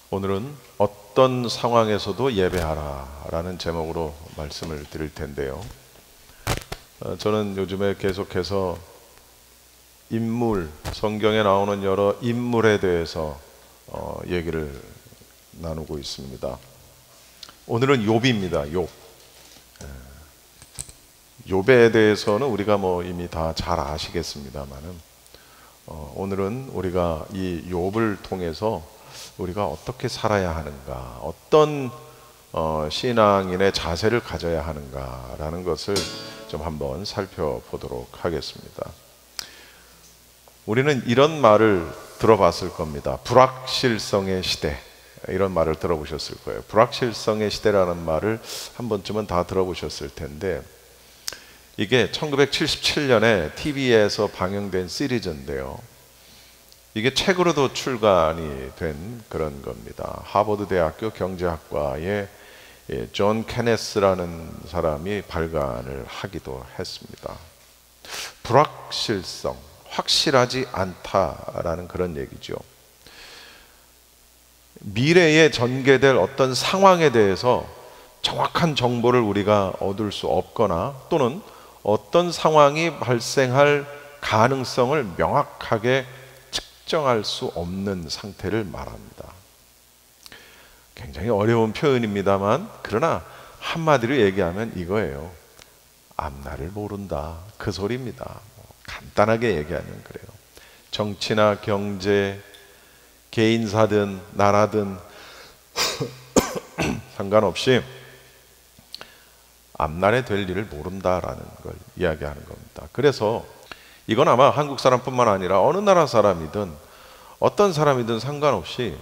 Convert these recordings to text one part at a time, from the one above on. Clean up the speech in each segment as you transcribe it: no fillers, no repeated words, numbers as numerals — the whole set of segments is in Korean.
오늘은 어떤 상황에서도 예배하라 라는 제목으로 말씀을 드릴 텐데요. 저는 요즘에 계속해서 성경에 나오는 여러 인물에 대해서 얘기를 나누고 있습니다. 오늘은 욥입니다. 욥에 대해서는 우리가 이미 다 잘 아시겠습니다만은 오늘은 우리가 이 욥을 통해서 우리가 어떻게 살아야 하는가, 어떤 신앙인의 자세를 가져야 하는가라는 것을 좀 한번 살펴보도록 하겠습니다. 우리는 이런 말을 들어봤을 겁니다. 불확실성의 시대, 이런 말을 들어보셨을 거예요. 불확실성의 시대라는 말을 한 번쯤은 다 들어보셨을 텐데, 이게 1977년에 TV에서 방영된 시리즈인데요. 이게 책으로도 출간이 된 그런 겁니다. 하버드 대학교 경제학과의 존 케네스라는 사람이 발간을 하기도 했습니다. 불확실성, 확실하지 않다라는 그런 얘기죠. 미래에 전개될 어떤 상황에 대해서 정확한 정보를 우리가 얻을 수 없거나, 또는 어떤 상황이 발생할 가능성을 명확하게 측정할 수 없는 상태를 말합니다. 굉장히 어려운 표현입니다만, 그러나 한마디로 얘기하면 이거예요. 앞날을 모른다, 그 소리입니다. 간단하게 얘기하면 그래요. 정치나 경제, 개인사든 나라든 상관없이 앞날에 될 일을 모른다라는 걸 이야기하는 겁니다. 그래서 이건 아마 한국 사람뿐만 아니라 어느 나라 사람이든 어떤 사람이든 상관없이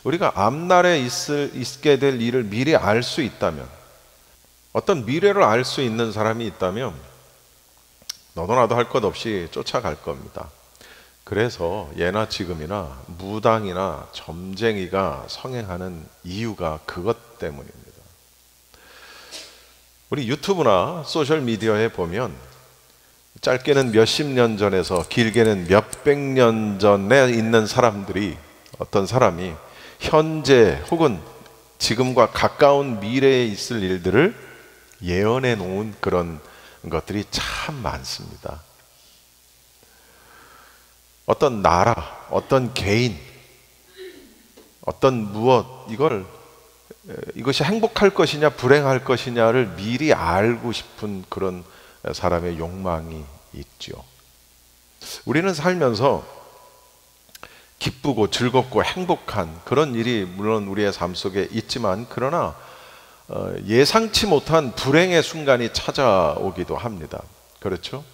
우리가 앞날에 있게 될 일을 미리 알 수 있다면, 어떤 미래를 알 수 있는 사람이 있다면 너도 나도 할 것 없이 쫓아갈 겁니다. 그래서 예나 지금이나 무당이나 점쟁이가 성행하는 이유가 그것 때문입니다. 우리 유튜브나 소셜미디어에 보면 짧게는 몇십 년 전에서 길게는 몇백 년 전에 있는 사람들이, 어떤 사람이 현재 혹은 지금과 가까운 미래에 있을 일들을 예언해 놓은 그런 것들이 참 많습니다. 어떤 나라, 어떤 개인, 어떤 무엇, 이것이 행복할 것이냐 불행할 것이냐를 미리 알고 싶은 그런 사람의 욕망이 있죠. 우리는 살면서 기쁘고 즐겁고 행복한 그런 일이 물론 우리의 삶 속에 있지만, 그러나 예상치 못한 불행의 순간이 찾아오기도 합니다. 그렇죠?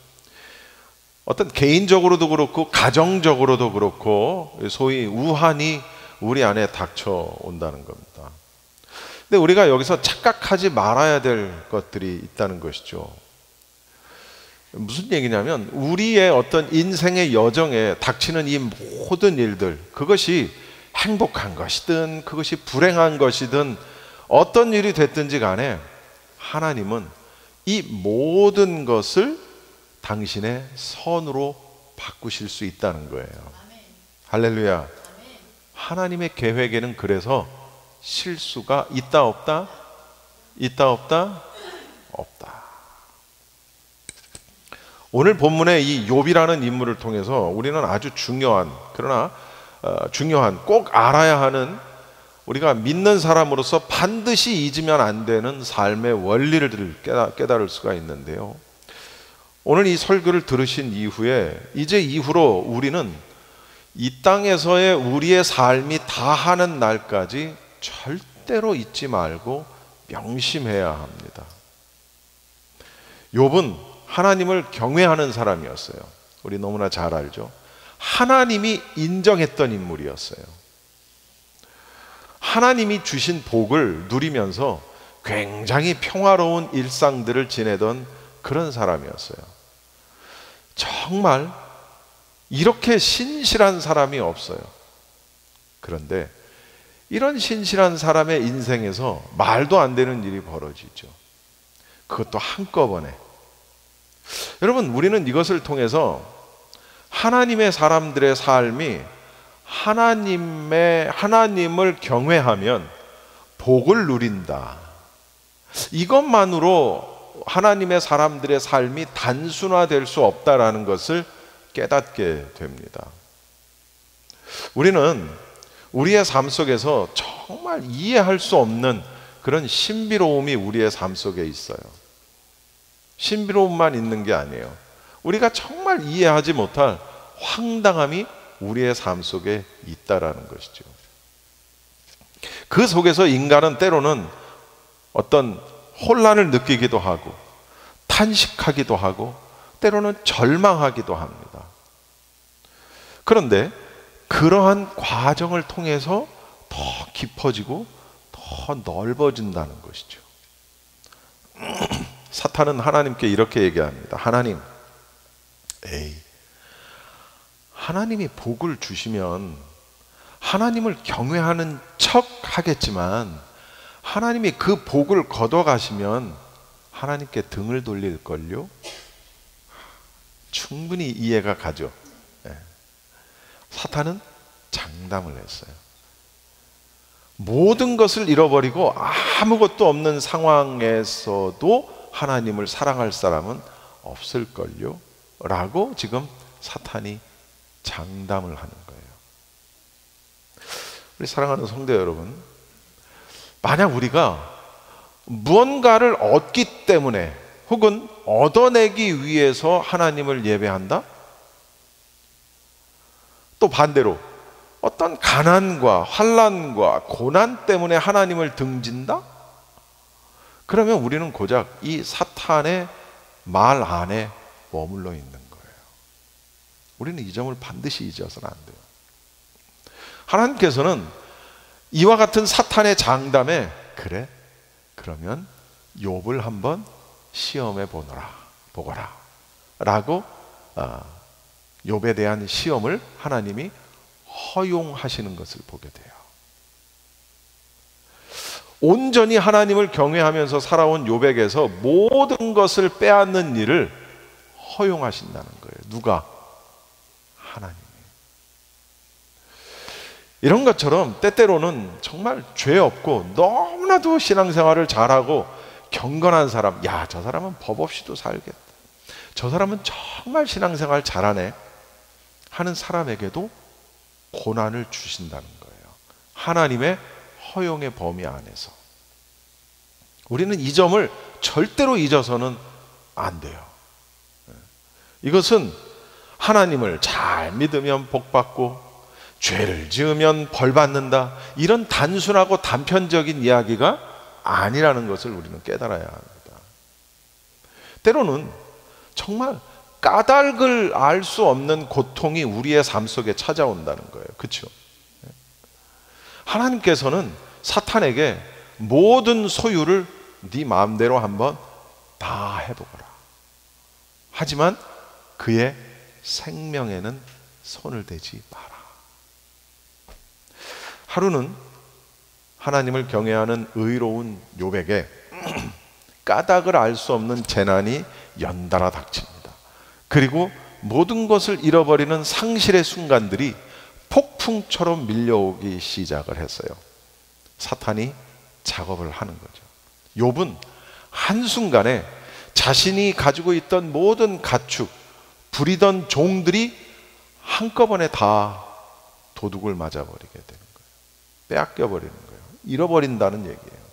어떤 개인적으로도 그렇고 가정적으로도 그렇고 소위 우환이 우리 안에 닥쳐온다는 겁니다. 근데 우리가 여기서 착각하지 말아야 될 것들이 있다는 것이죠. 무슨 얘기냐면, 우리의 어떤 인생의 여정에 닥치는 이 모든 일들, 그것이 행복한 것이든 그것이 불행한 것이든 어떤 일이 됐든지 간에 하나님은 이 모든 것을 당신의 선으로 바꾸실 수 있다는 거예요. 할렐루야. 하나님의 계획에는 그래서 실수가 있다 없다? 있다 없다? 없다. 오늘 본문의 이 욥이라는 인물을 통해서 우리는 아주 중요한, 그러나 꼭 알아야 하는, 우리가 믿는 사람으로서 반드시 잊으면 안 되는 삶의 원리를 깨달을 수가 있는데요. 오늘 이 설교를 들으신 이후에, 이제 이후로 우리는 이 땅에서의 우리의 삶이 다하는 날까지 절대로 잊지 말고 명심해야 합니다. 욥은 하나님을 경외하는 사람이었어요. 우리 너무나 잘 알죠. 하나님이 인정했던 인물이었어요. 하나님이 주신 복을 누리면서 굉장히 평화로운 일상들을 지내던 그런 사람이었어요. 정말 이렇게 신실한 사람이 없어요. 그런데 이런 신실한 사람의 인생에서 말도 안 되는 일이 벌어지죠. 그것도 한꺼번에. 여러분, 우리는 이것을 통해서 하나님의 사람들의 삶이 하나님을 경외하면 복을 누린다. 이것만으로 하나님의 사람들의 삶이 단순화될 수 없다라는 것을 깨닫게 됩니다. 우리는 우리의 삶 속에서 정말 이해할 수 없는 그런 신비로움이 우리의 삶 속에 있어요. 신비로움만 있는 게 아니에요. 우리가 정말 이해하지 못할 황당함이 우리의 삶 속에 있다라는 것이죠. 그 속에서 인간은 때로는 어떤 혼란을 느끼기도 하고 탄식하기도 하고 때로는 절망하기도 합니다. 그런데 그러한 과정을 통해서 더 깊어지고 더 넓어진다는 것이죠. 사탄은 하나님께 이렇게 얘기합니다. 하나님, 하나님이 복을 주시면 하나님을 경외하는 척 하겠지만 하나님이 그 복을 걷어가시면 하나님께 등을 돌릴걸요? 충분히 이해가 가죠. 사탄은 장담을 했어요. 모든 것을 잃어버리고 아무것도 없는 상황에서도 하나님을 사랑할 사람은 없을걸요? 라고 지금 사탄이 장담을 하는 거예요. 우리 사랑하는 성도 여러분, 만약 우리가 무언가를 얻기 때문에 혹은 얻어내기 위해서 하나님을 예배한다? 또 반대로 어떤 가난과 환난과 고난 때문에 하나님을 등진다? 그러면 우리는 고작 이 사탄의 말 안에 머물러 있는 거예요. 우리는 이 점을 반드시 잊어서는 안 돼요. 하나님께서는 이와 같은 사탄의 장담에 그래? 그러면 욥을 한번 시험해 보거라 라고 욥에 대한 시험을 하나님이 허용하시는 것을 보게 돼요. 온전히 하나님을 경외하면서 살아온 욥에게서 모든 것을 빼앗는 일을 허용하신다는 거예요. 누가? 하나님이. 이런 것처럼 때때로는 정말 죄 없고 너무나도 신앙생활을 잘하고 경건한 사람, 야, 저 사람은 법 없이도 살겠다, 저 사람은 정말 신앙생활 잘하네 하는 사람에게도 고난을 주신다는 거예요. 하나님의 허용의 범위 안에서. 우리는 이 점을 절대로 잊어서는 안 돼요. 이것은 하나님을 잘 믿으면 복 받고 죄를 지으면 벌 받는다, 이런 단순하고 단편적인 이야기가 아니라는 것을 우리는 깨달아야 합니다. 때로는 정말 까닭을 알 수 없는 고통이 우리의 삶 속에 찾아온다는 거예요. 그렇죠? 하나님께서는 사탄에게 모든 소유를 네 마음대로 한번 다 해보거라, 하지만 그의 생명에는 손을 대지 마라. 하루는 하나님을 경외하는 의로운 욥에게 까닭을 알 수 없는 재난이 연달아 닥칩니다. 그리고 모든 것을 잃어버리는 상실의 순간들이 폭풍처럼 밀려오기 시작을 했어요. 사탄이 작업을 하는 거죠. 욥은 한순간에 자신이 가지고 있던 모든 가축, 부리던 종들이 한꺼번에 다 도둑을 맞아버리게 되는 거예요. 빼앗겨 버리는 거예요. 잃어버린다는 얘기예요.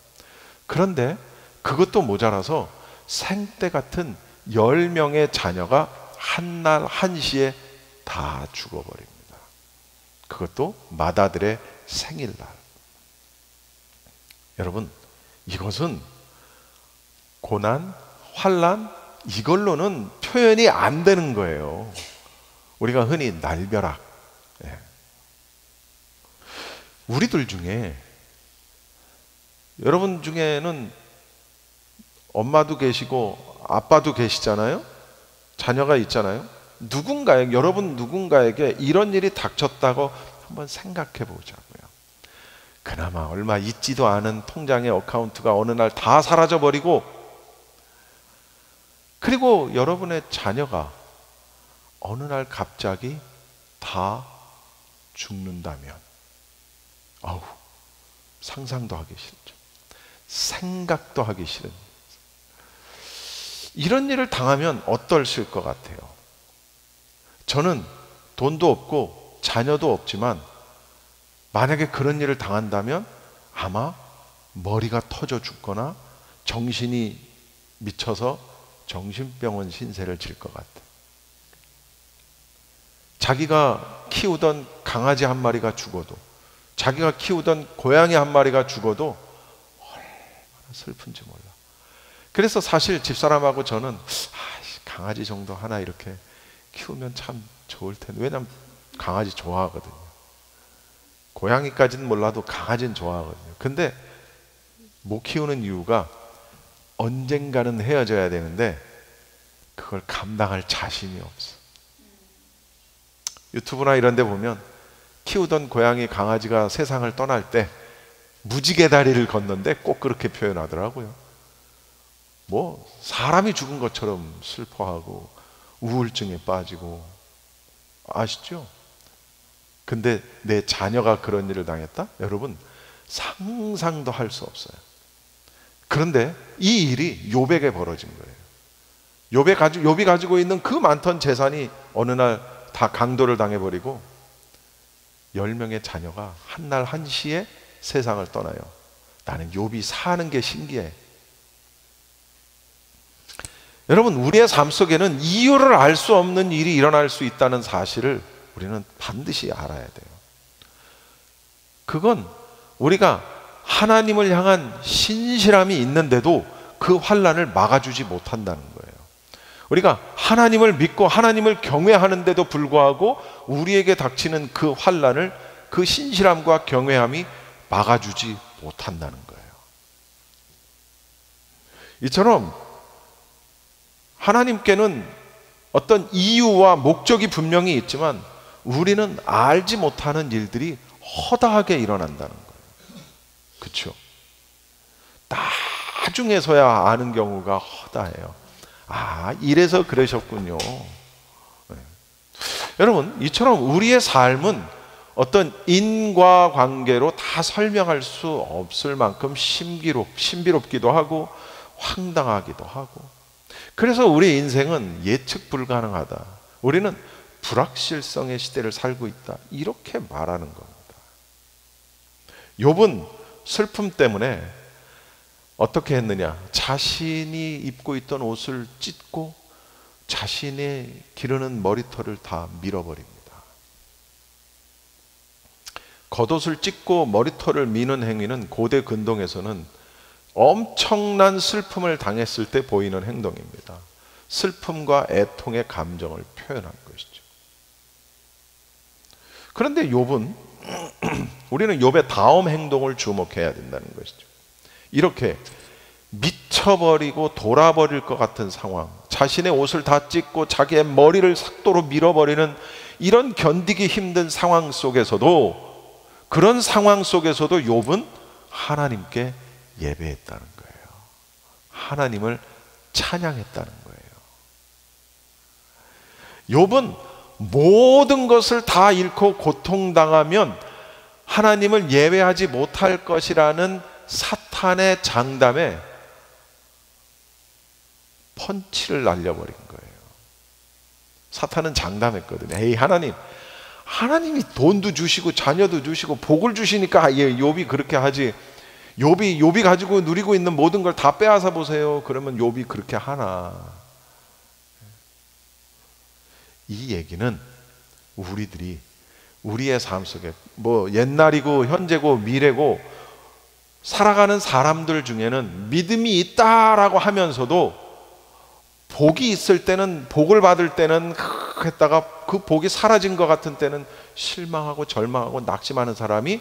그런데 그것도 모자라서 생떼 같은 10명의 자녀가 한날 한시에 다 죽어버립니다. 그것도 맏아들의 생일날. 여러분, 이것은 고난, 환난, 이걸로는 표현이 안 되는 거예요. 우리가 흔히 날벼락. 우리들 중에, 여러분 중에는 엄마도 계시고 아빠도 계시잖아요. 자녀가 있잖아요. 여러분 누군가에게 이런 일이 닥쳤다고 한번 생각해 보자고요. 그나마 얼마 있지도 않은 통장의 어카운트가 어느 날 다 사라져 버리고, 그리고 여러분의 자녀가 어느 날 갑자기 다 죽는다면, 아우, 상상도 하기 싫죠. 생각도 하기 싫은, 이런 일을 당하면 어떠실 것 같아요? 저는 돈도 없고 자녀도 없지만 만약에 그런 일을 당한다면 아마 머리가 터져 죽거나 정신이 미쳐서 정신병원 신세를 질 것 같아요. 자기가 키우던 강아지 한 마리가 죽어도, 자기가 키우던 고양이 한 마리가 죽어도 얼마나 슬픈지 몰라. 그래서 사실 집사람하고 저는 강아지 정도 하나 이렇게 키우면 참 좋을 텐데, 왜냐면 강아지 좋아하거든요. 고양이까지는 몰라도 강아지는 좋아하거든요. 근데 못 키우는 이유가 언젠가는 헤어져야 되는데 그걸 감당할 자신이 없어. 유튜브나 이런 데 보면 키우던 고양이, 강아지가 세상을 떠날 때 무지개 다리를 걷는데 꼭 그렇게 표현하더라고요. 뭐 사람이 죽은 것처럼 슬퍼하고 우울증에 빠지고, 아시죠? 근데 내 자녀가 그런 일을 당했다? 여러분, 상상도 할 수 없어요. 그런데 이 일이 욥에게 벌어진 거예요. 욥이 가지고 있는 그 많던 재산이 어느 날 다 강도를 당해버리고 10명의 자녀가 한날 한시에 세상을 떠나요. 나는 욥이 사는 게 신기해. 여러분, 우리의 삶 속에는 이유를 알 수 없는 일이 일어날 수 있다는 사실을 우리는 반드시 알아야 돼요. 그건 우리가 하나님을 향한 신실함이 있는데도 그 환난을 막아주지 못한다는 거예요. 우리가 하나님을 믿고 하나님을 경외하는데도 불구하고 우리에게 닥치는 그 환난을 그 신실함과 경외함이 막아주지 못한다는 거예요. 이처럼 하나님께는 어떤 이유와 목적이 분명히 있지만 우리는 알지 못하는 일들이 허다하게 일어난다는 거예요. 그렇죠? 나중에서야 아는 경우가 허다해요. 아, 이래서 그러셨군요. 네. 여러분, 이처럼 우리의 삶은 어떤 인과관계로 다 설명할 수 없을 만큼 신비롭기도 하고 황당하기도 하고, 그래서 우리 인생은 예측 불가능하다, 우리는 불확실성의 시대를 살고 있다, 이렇게 말하는 겁니다. 욥은 슬픔 때문에 어떻게 했느냐? 자신이 입고 있던 옷을 찢고 자신의 기르는 머리털을 다 밀어버립니다. 겉옷을 찢고 머리털을 미는 행위는 고대 근동에서는 엄청난 슬픔을 당했을 때 보이는 행동입니다. 슬픔과 애통의 감정을 표현한 것이죠. 그런데 욥은 우리는 욥의 다음 행동을 주목해야 된다는 것이죠. 이렇게 미쳐버리고 돌아버릴 것 같은 상황, 자신의 옷을 다 찢고 자기의 머리를 삭도로 밀어버리는 이런 견디기 힘든 상황 속에서도, 그런 상황 속에서도 욥은 하나님께 예배했다는 거예요. 하나님을 찬양했다는 거예요. 욥은 모든 것을 다 잃고 고통당하면 하나님을 예배하지 못할 것이라는 사탄의 장담에 펀치를 날려버린 거예요. 사탄은 장담했거든요. 에이, 하나님이 돈도 주시고 자녀도 주시고 복을 주시니까 욥이 그렇게 하지, 욥이 가지고 누리고 있는 모든 걸 다 빼앗아 보세요. 그러면 욥이 그렇게 하나. 이 얘기는 우리들이 우리의 삶 속에 뭐 옛날이고 현재고 미래고 살아가는 사람들 중에는 믿음이 있다라고 하면서도 복이 있을 때는, 복을 받을 때는 했다가 그 복이 사라진 것 같은 때는 실망하고 절망하고 낙심하는 사람이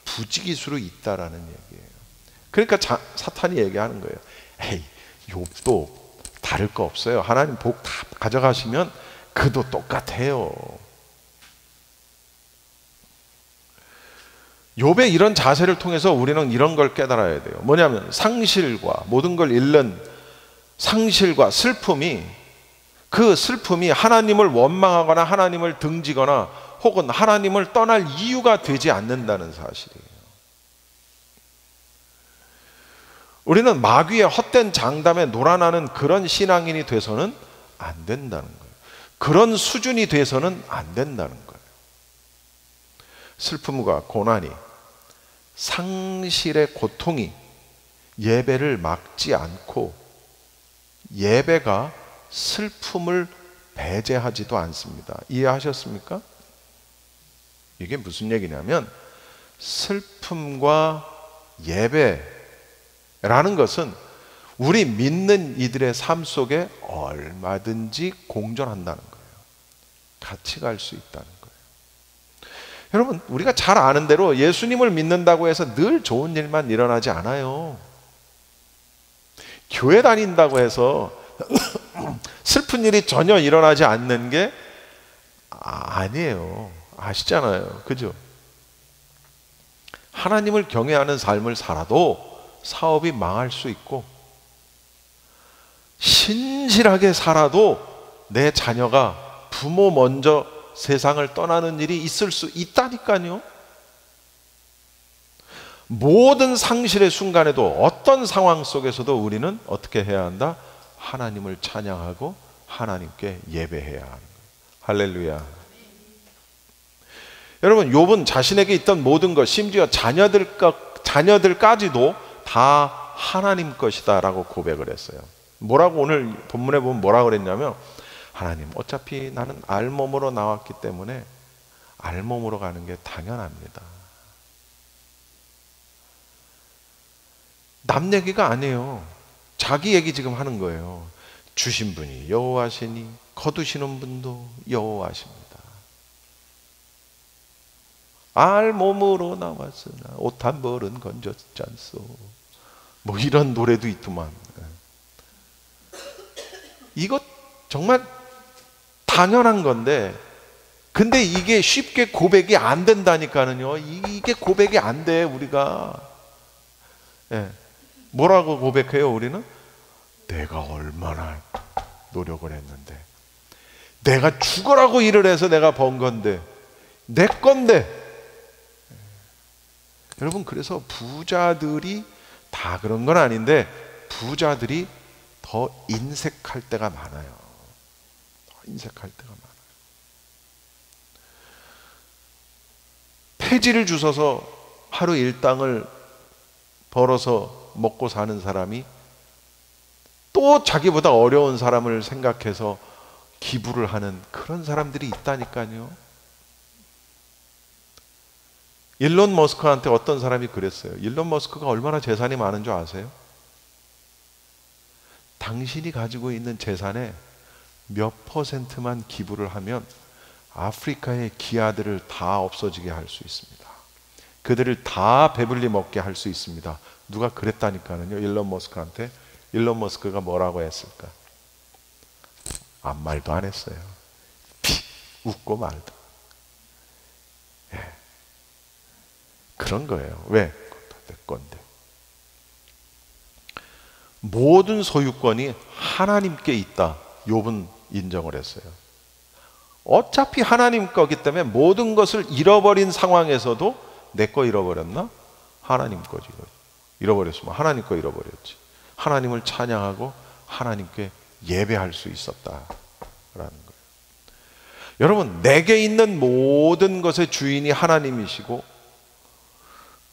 부지기수로 있다라는 얘기예요. 그러니까 사탄이 얘기하는 거예요. 에이, 욥도 다를 거 없어요. 하나님 복 다 가져가시면 그도 똑같아요. 욥의 이런 자세를 통해서 우리는 이런 걸 깨달아야 돼요. 뭐냐면 상실과 모든 걸 잃는 상실과 슬픔이, 그 슬픔이 하나님을 원망하거나 하나님을 등지거나 혹은 하나님을 떠날 이유가 되지 않는다는 사실이에요. 우리는 마귀의 헛된 장담에 놀아나는 그런 신앙인이 돼서는 안 된다는 거예요. 그런 수준이 돼서는 안 된다는 거예요. 슬픔과 고난이, 상실의 고통이 예배를 막지 않고 예배가 슬픔을 배제하지도 않습니다. 이해하셨습니까? 이게 무슨 얘기냐면 슬픔과 예배라는 것은 우리 믿는 이들의 삶 속에 얼마든지 공존한다는 거예요. 같이 갈 수 있다는 거예요. 여러분, 우리가 잘 아는 대로 예수님을 믿는다고 해서 늘 좋은 일만 일어나지 않아요. 교회 다닌다고 해서 슬픈 일이 전혀 일어나지 않는 게 아니에요. 아시잖아요. 그죠? 하나님을 경외하는 삶을 살아도 사업이 망할 수 있고, 신실하게 살아도 내 자녀가 부모 먼저 세상을 떠나는 일이 있을 수 있다니까요. 모든 상실의 순간에도 어떤 상황 속에서도 우리는 어떻게 해야 한다? 하나님을 찬양하고 하나님께 예배해야 하는 거예요. 할렐루야. 여러분, 욥은 자신에게 있던 모든 것, 심지어 자녀들까지도 다 하나님 것이다 라고 고백을 했어요. 뭐라고 오늘 본문에 보면 뭐라고 그랬냐면, 하나님, 어차피 나는 알몸으로 나왔기 때문에 알몸으로 가는 게 당연합니다. 남 얘기가 아니에요. 자기 얘기 지금 하는 거예요. 주신 분이 여호와시니 거두시는 분도 여호와십니다. 알몸으로 나왔으나 옷 한 벌은 건졌지 않소. 뭐 이런 노래도 있더만. 이거 정말 당연한 건데, 근데 이게 쉽게 고백이 안 된다니까는요. 이게 고백이 안 돼. 우리가 뭐라고 고백해요? 우리는 내가 얼마나 노력을 했는데, 내가 죽으라고 일을 해서 내가 번 건데, 내 건데. 여러분, 그래서 부자들이 다 그런 건 아닌데 부자들이 더 인색할 때가 많아요. 인색할 때가 많아요. 폐지를 주워서 하루 일당을 벌어서 먹고 사는 사람이 또 자기보다 어려운 사람을 생각해서 기부를 하는 그런 사람들이 있다니까요. 일론 머스크한테 어떤 사람이 그랬어요. 일론 머스크가 얼마나 재산이 많은 줄 아세요? 당신이 가지고 있는 재산의 몇 %만 기부를 하면 아프리카의 기아들을 다 없어지게 할 수 있습니다. 그들을 다 배불리 먹게 할 수 있습니다. 누가 그랬다니까요. 일론 머스크한테. 일론 머스크가 뭐라고 했을까? 아무 말도 안 했어요. 웃고 말도. 그런 거예요. 왜? 내 건데. 모든 소유권이 하나님께 있다. 욥은 인정을 했어요. 어차피 하나님 거기 때문에 모든 것을 잃어버린 상황에서도 내 거 잃어버렸나? 하나님 거지. 잃어버렸으면 하나님 거 잃어버렸지. 하나님을 찬양하고 하나님께 예배할 수 있었다라는 거예요. 여러분, 내게 있는 모든 것의 주인이 하나님이시고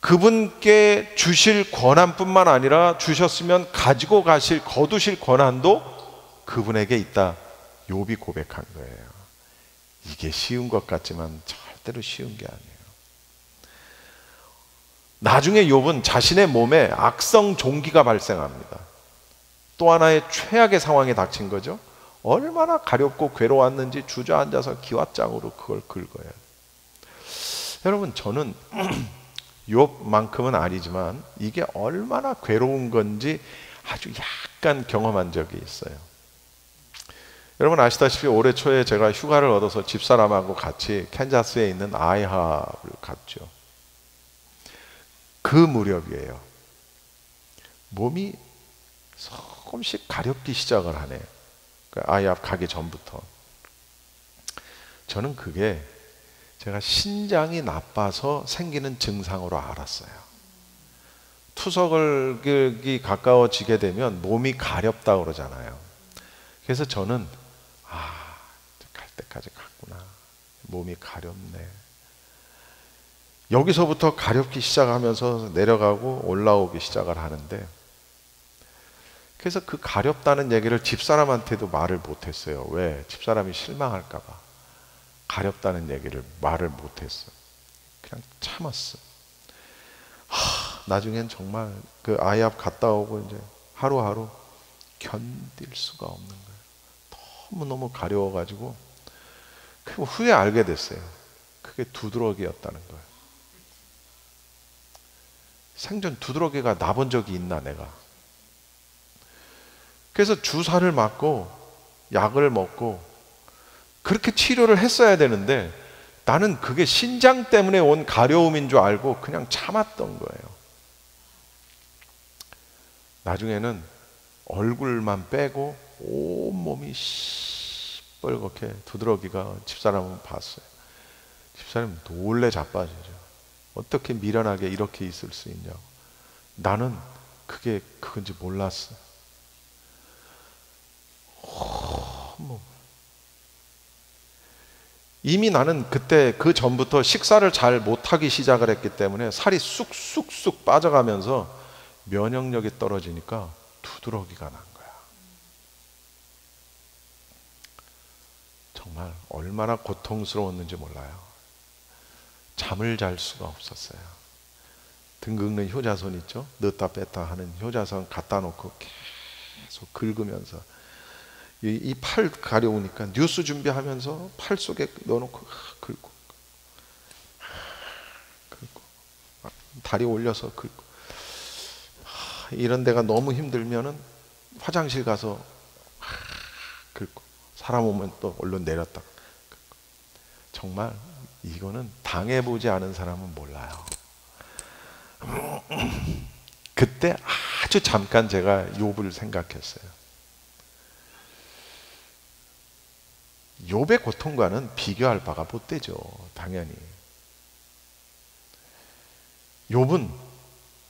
그분께 주실 권한뿐만 아니라 주셨으면 가지고 가실, 거두실 권한도 그분에게 있다. 욥이 고백한 거예요. 이게 쉬운 것 같지만 절대로 쉬운 게 아니에요. 나중에 욥은 자신의 몸에 악성 종기가 발생합니다. 또 하나의 최악의 상황에 닥친 거죠. 얼마나 가렵고 괴로웠는지 주저앉아서 기왓장으로 그걸 긁어요. 여러분, 저는 욥만큼은 아니지만 이게 얼마나 괴로운 건지 아주 약간 경험한 적이 있어요. 여러분 아시다시피 올해 초에 제가 휴가를 얻어서 집사람하고 같이 캔자스에 있는 아이합을 갔죠. 그 무렵이에요. 몸이 조금씩 가렵기 시작을 하네요. 아이합 가기 전부터. 저는 그게 제가 신장이 나빠서 생기는 증상으로 알았어요. 투석이 가까워지게 되면 몸이 가렵다 그러잖아요. 그래서 저는 갈 때까지 갔구나. 몸이 가렵네. 여기서부터 가렵기 시작하면서 내려가고 올라오기 시작을 하는데, 그래서 그 가렵다는 얘기를 집사람한테도 말을 못했어요. 왜? 집사람이 실망할까 봐 가렵다는 얘기를 말을 못했어요. 그냥 참았어. 나중엔 정말 그 아이 앞 갔다 오고 이제 하루하루 견딜 수가 없는 거예요. 너무너무 가려워가지고. 그 후에 알게 됐어요. 그게 두드러기였다는 거예요. 생전 두드러기가 나본 적이 있나 내가. 그래서 주사를 맞고 약을 먹고 그렇게 치료를 했어야 되는데, 나는 그게 신장 때문에 온 가려움인 줄 알고 그냥 참았던 거예요. 나중에는 얼굴만 빼고 온몸이 시뻘겋게 두드러기가 집사람은 봤어요. 집사람은 놀래 자빠지죠. 어떻게 미련하게 이렇게 있을 수 있냐고. 나는 그게 그건지 몰랐어. 이미 나는 그때 그 전부터 식사를 잘 못하기 시작을 했기 때문에 살이 쑥쑥쑥 빠져가면서 면역력이 떨어지니까 두드러기가 난 거야. 정말 얼마나 고통스러웠는지 몰라요. 잠을 잘 수가 없었어요. 등 긁는 효자손 있죠? 넣었다 뺐다 하는 효자손 갖다 놓고 계속 긁으면서 이 팔 가려우니까 뉴스 준비하면서 팔 속에 넣어놓고 긁고 다리 올려서 긁고. 이런 데가 너무 힘들면은 화장실 가서 긁고, 사람 오면 또 얼른 내렸다 긁고. 정말 이거는 당해보지 않은 사람은 몰라요. 그때 아주 잠깐 제가 욥을 생각했어요. 욥의 고통과는 비교할 바가 못 되죠. 당연히. 욥은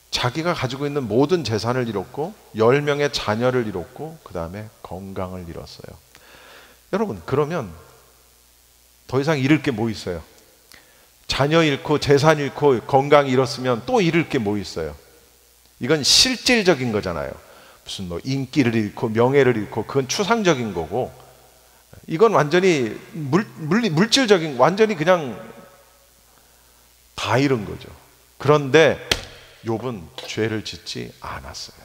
자기가 가지고 있는 모든 재산을 잃었고 10명의 자녀를 잃었고 그 다음에 건강을 잃었어요. 여러분, 그러면 더 이상 잃을 게 뭐 있어요? 자녀 잃고 재산 잃고 건강 잃었으면 또 잃을 게 뭐 있어요? 이건 실질적인 거잖아요. 무슨 뭐 인기를 잃고 명예를 잃고 그건 추상적인 거고, 이건 완전히 물질적인, 완전히 그냥 다 잃은 거죠. 그런데 욥은 죄를 짓지 않았어요.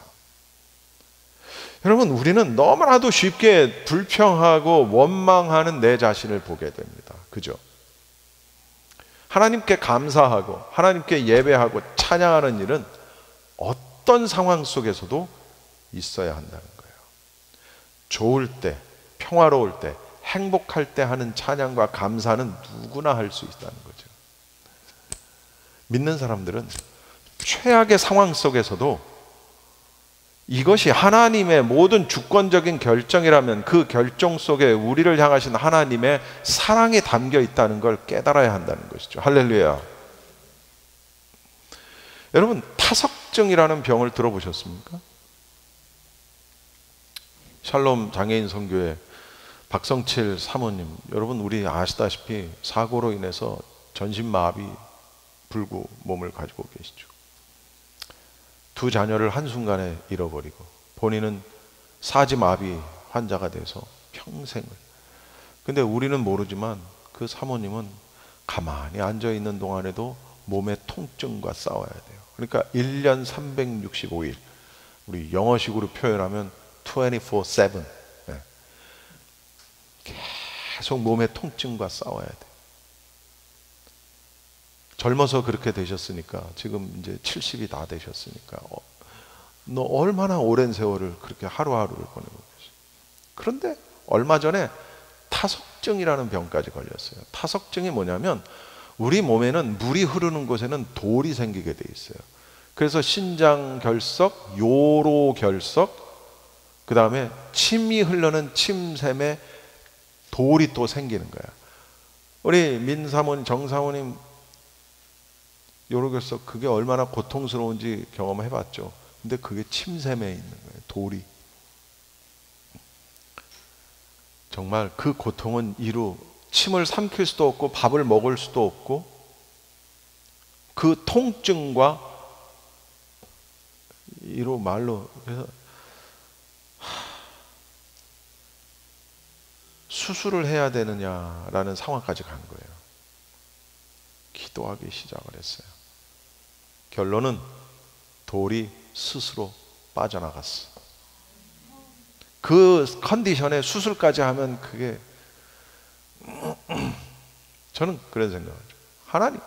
여러분, 우리는 너무나도 쉽게 불평하고 원망하는 내 자신을 보게 됩니다. 그죠? 하나님께 감사하고 하나님께 예배하고 찬양하는 일은 어떤 상황 속에서도 있어야 한다는 거예요. 좋을 때, 평화로울 때, 행복할 때 하는 찬양과 감사는 누구나 할 수 있다는 거죠. 믿는 사람들은 최악의 상황 속에서도 이것이 하나님의 모든 주권적인 결정이라면 그 결정 속에 우리를 향하신 하나님의 사랑이 담겨 있다는 걸 깨달아야 한다는 것이죠. 할렐루야. 여러분, 타석증이라는 병을 들어보셨습니까? 샬롬 장애인 선교회 박성칠 사모님, 여러분 우리 아시다시피 사고로 인해서 전신마비 불구 몸을 가지고 계시죠. 두 자녀를 한순간에 잃어버리고 본인은 사지마비 환자가 돼서 평생을. 근데 우리는 모르지만 그 사모님은 가만히 앉아있는 동안에도 몸의 통증과 싸워야 돼요. 그러니까 1년 365일, 우리 영어식으로 표현하면 24/7 계속 몸의 통증과 싸워야 돼요. 젊어서 그렇게 되셨으니까, 지금 이제 70이 다 되셨으니까 너 얼마나 오랜 세월을 그렇게 하루하루를 보내고 계세요. 그런데 얼마 전에 타석증이라는 병까지 걸렸어요. 타석증이 뭐냐면 우리 몸에는 물이 흐르는 곳에는 돌이 생기게 돼 있어요. 그래서 신장결석, 요로결석, 그 다음에 침이 흐르는 침샘에 돌이 또 생기는 거야. 우리 민사모님, 정사모님 요로교서 그게 얼마나 고통스러운지 경험해봤죠. 근데 그게 침샘에 있는 거예요. 돌이. 정말 그 고통은 이루 침을 삼킬 수도 없고 밥을 먹을 수도 없고 그 통증과 이루 말로 그래서 수술을 해야 되느냐라는 상황까지 간 거예요. 기도하기 시작을 했어요. 결론은 돌이 스스로 빠져나갔어. 그 컨디션에 수술까지 하면 그게 저는 그런 생각을 해요. 하나님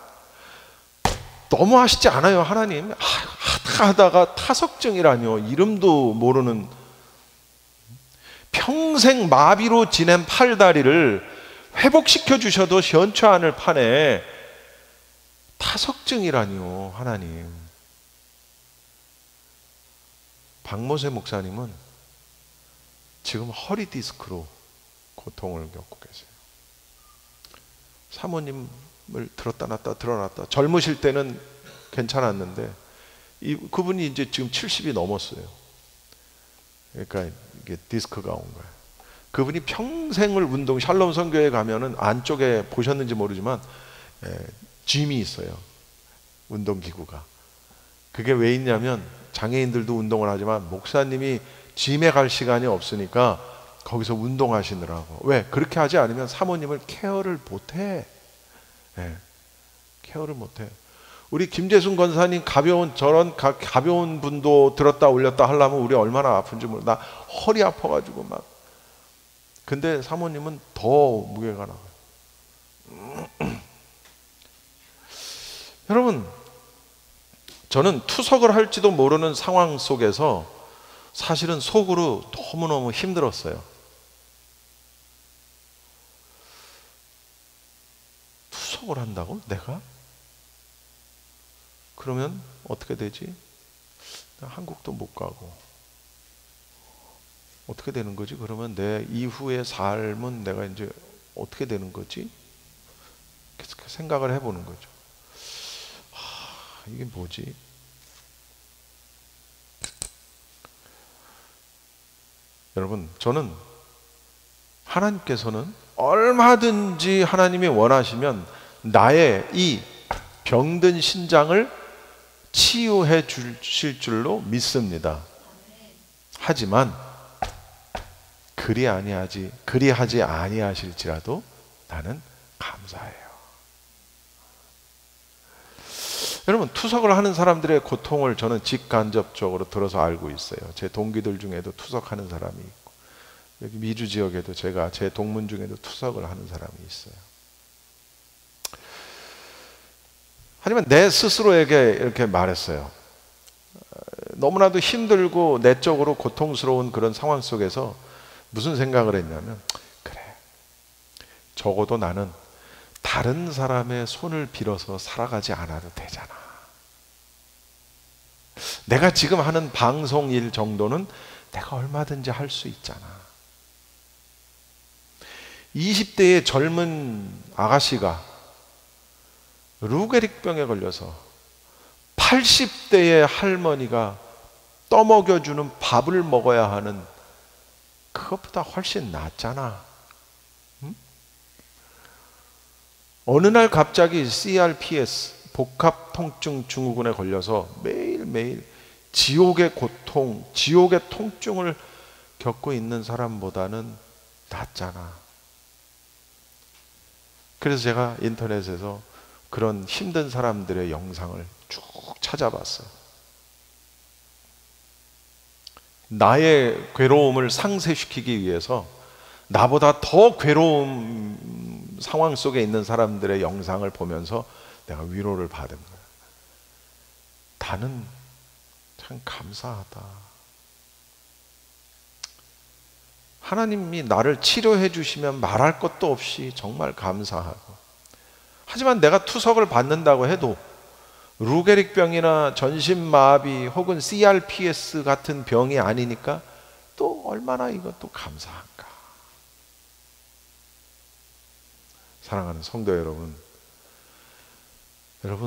너무 하시지 않아요? 하나님 하다가 타석증이라뇨. 이름도 모르는 평생 마비로 지낸 팔다리를 회복시켜 주셔도 시원치 않을 판에 타석증이라뇨. 하나님. 박모세 목사님은 지금 허리 디스크로 고통을 겪고 계세요. 사모님을 들었다 놨다 들어놨다. 젊으실 때는 괜찮았는데 그분이 이제 지금 70이 넘었어요. 그러니까 이게 디스크가 온 거예요. 그분이 평생을 샬롬 선교회 가면은 안쪽에 보셨는지 모르지만 짐이 있어요. 운동기구가. 그게 왜 있냐면 장애인들도 운동을 하지만 목사님이 짐에 갈 시간이 없으니까 거기서 운동하시느라고. 왜? 그렇게 하지 않으면 사모님을 케어를 못해. 케어를 못해. 우리 김재순 권사님 저런 가벼운 분도 들었다 올렸다 하려면 우리 얼마나 아픈지 몰라. 나 허리 아파가지고 막. 근데 사모님은 더 무게가 나와요. 여러분, 저는 투석을 할지도 모르는 상황 속에서 사실은 속으로 너무너무 힘들었어요. 투석을 한다고? 내가? 그러면 어떻게 되지? 한국도 못 가고 어떻게 되는 거지? 그러면 내 이후의 삶은 내가 이제 어떻게 되는 거지? 계속 생각을 해보는 거죠. 이게 뭐지? 여러분, 저는 하나님께서는 얼마든지 하나님이 원하시면 나의 이 병든 신장을 치유해 주실 줄로 믿습니다. 하지만 그리하지 아니하실지라도 나는 감사해요. 여러분, 투석을 하는 사람들의 고통을 저는 직간접적으로 들어서 알고 있어요. 제 동기들 중에도 투석하는 사람이 있고, 여기 미주 지역에도 제 동문 중에도 투석을 하는 사람이 있어요. 하지만 내 스스로에게 이렇게 말했어요. 너무나도 힘들고 내적으로 고통스러운 그런 상황 속에서 무슨 생각을 했냐면, 그래, 적어도 나는 다른 사람의 손을 빌어서 살아가지 않아도 되잖아. 내가 지금 하는 방송 일 정도는 내가 얼마든지 할 수 있잖아. 20대의 젊은 아가씨가 루게릭병에 걸려서 80대의 할머니가 떠먹여주는 밥을 먹어야 하는 그것보다 훨씬 낫잖아. 응? 어느 날 갑자기 CRPS 복합통증 증후군에 걸려서 매일매일 지옥의 고통, 지옥의 통증을 겪고 있는 사람보다는 낫잖아. 그래서 제가 인터넷에서 그런 힘든 사람들의 영상을 쭉 찾아봤어요. 나의 괴로움을 상쇄시키기 위해서 나보다 더 괴로운 상황 속에 있는 사람들의 영상을 보면서 내가 위로를 받은 거예요. 나는 참 감사하다. 하나님이 나를 치료해 주시면 말할 것도 없이 정말 감사하고, 하지만 내가 투석을 받는다고 해도 루게릭병이나 전신마비 혹은 CRPS 같은 병이 아니니까 또 얼마나 이것도 감사한가. 사랑하는 성도 여러분,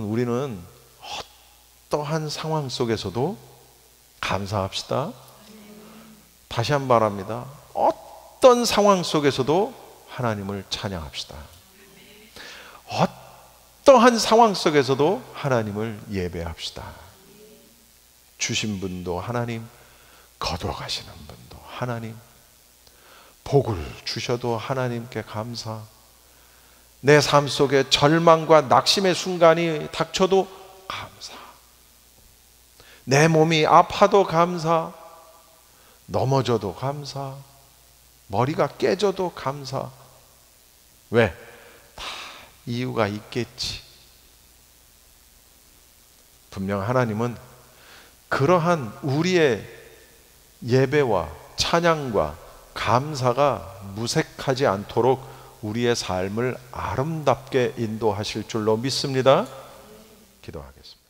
우리는 어떠한 상황 속에서도 감사합시다. 다시 한번 말합니다. 어떤 상황 속에서도 하나님을 찬양합시다. 어떠한 상황 속에서도 하나님을 예배합시다. 주신 분도 하나님, 거둬가시는 분도 하나님, 복을 주셔도 하나님께 감사. 내 삶 속에 절망과 낙심의 순간이 닥쳐도 감사. 내 몸이 아파도 감사. 넘어져도 감사. 머리가 깨져도 감사. 왜? 다 이유가 있겠지. 분명 하나님은 그러한 우리의 예배와 찬양과 감사가 무색하지 않도록 우리의 삶을 아름답게 인도하실 줄로 믿습니다. 기도하겠습니다.